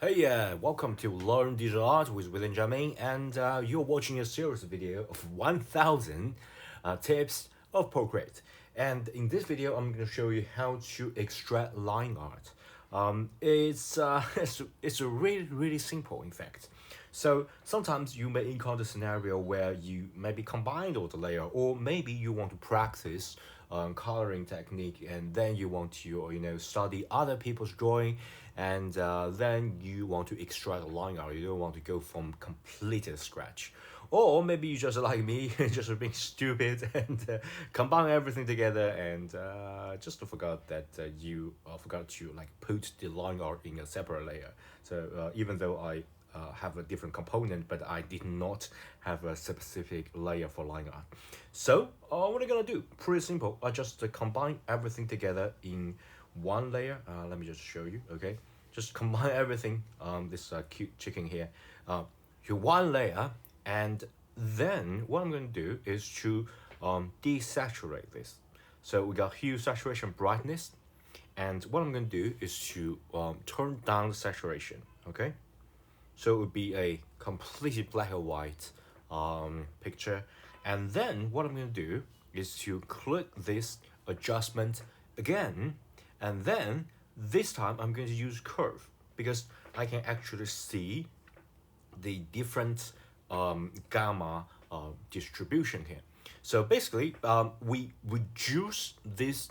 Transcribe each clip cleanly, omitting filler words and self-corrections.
Hey, welcome to Learn Digital Art with Jamming, and you're watching a series video of 1000 tips of Procreate. And in this video, I'm going to show you how to extract line art. It's a really simple, in fact. So sometimes you may encounter a scenario where you maybe combine all the layer, or maybe you want to practice coloring technique, and then you want to study other people's drawing, and then you want to extract a line art. You don't want to go from complete scratch. Or maybe you just like me, just being stupid and combine everything together, and just forgot that you forgot to like put the line art in a separate layer. So even though I have a different component, but I did not have a specific layer for line art. So what I'm gonna do, pretty simple. I just combine everything together in one layer. Let me just show you. Okay, just combine everything. This cute chicken here, to one layer, and then what I'm gonna do is to desaturate this. So we got hue, saturation, brightness, and what I'm gonna do is to turn down the saturation. Okay, so it would be a completely black and white picture. And then what I'm going to do is to click this adjustment again, and then this time I'm going to use curve because I can actually see the different gamma distribution here. So basically, we reduce this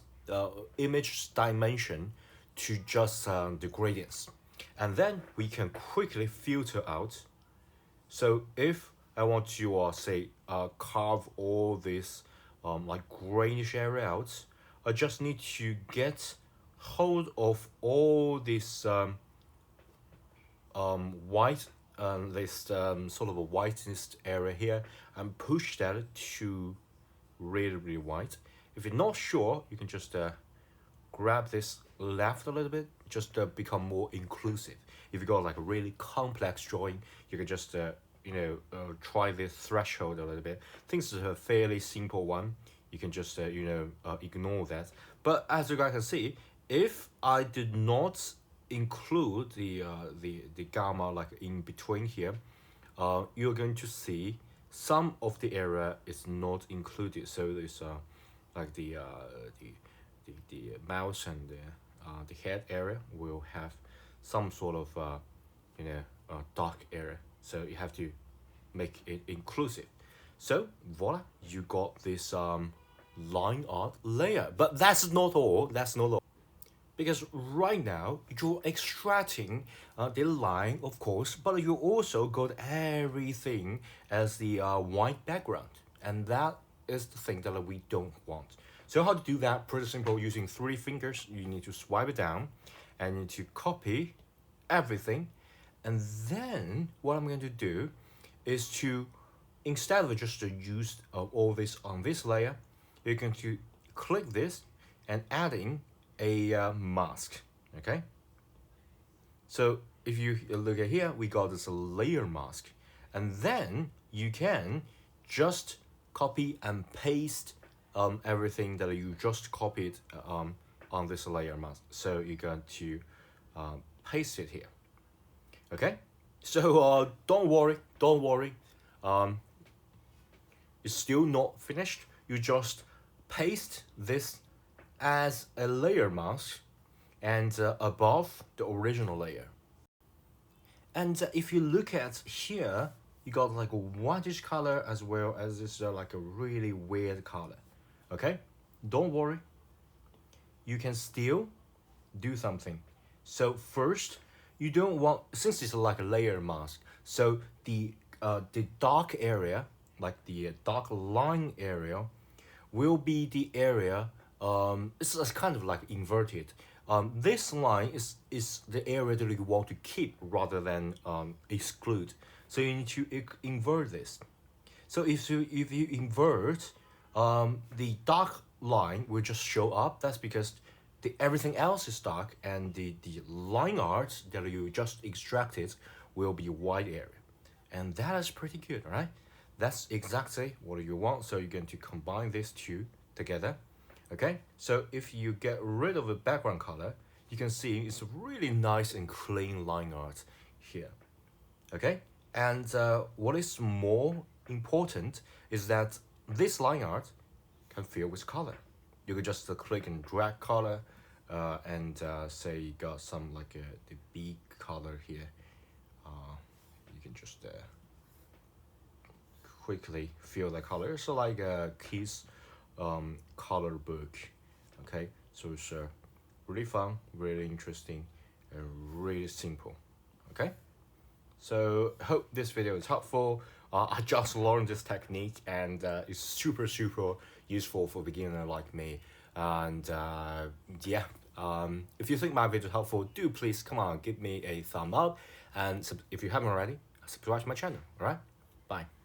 image dimension to just the gradients, and then we can quickly filter out. So if I want to say carve all this like grayish area out, I just need to get hold of all this white, this sort of a whitest area here, and push that to really white. If you're not sure, you can just grab this left a little bit, just become more inclusive. If you got like a really complex drawing, you can just try this threshold a little bit. Things is a fairly simple one. You can just ignore that. But as you guys can see, if I did not include the gamma like in between here, you're going to see some of the area is not included. So there's like the mouse and the head area will have some sort of dark area. So you have to make it inclusive. So voila, you got this line art layer. But that's not all. That's not all. Because right now you're extracting the line, of course, but you also got everything as the white background, and that is the thing that we don't want. So how to do that? Pretty simple. Using 3 fingers, you need to swipe it down, and you need to copy everything, and then what I'm going to do is to, instead of just use all this on this layer, you're going to click this and adding a mask. Okay, so if you look at here, we got this layer mask, and then you can just copy and paste everything that you just copied on this layer mask. So you're going to paste it here. Okay, so don't worry, it's still not finished. You just paste this as a layer mask and above the original layer. And if you look at here, you got like a whitish color as well as this like a really weird color. Okay, don't worry, you can still do something. So first, you don't want, since it's like a layer mask, so the dark area, like the dark line area, will be the area, it's kind of like inverted. This line is the area that you want to keep rather than exclude. So you need to invert this. So if you invert, the dark line will just show up. That's because everything else is dark, and the line art that you just extracted will be white area. And that is pretty good, right? That's exactly what you want. So you're going to combine these two together. Okay, so if you get rid of the background color, you can see it's really nice and clean line art here. Okay, and what is more important is that this line art can fill with color. You could just click and drag color, and say you got some like the B color here. You can just quickly fill the color. So like a kids color book. Okay, so it's really fun, really interesting, and really simple. Okay, so hope this video is helpful. I just learned this technique, and it's super useful for beginner like me. And yeah, if you think my video is helpful, do please come on, give me a thumb up, and if you haven't already, subscribe to my channel. All right, bye.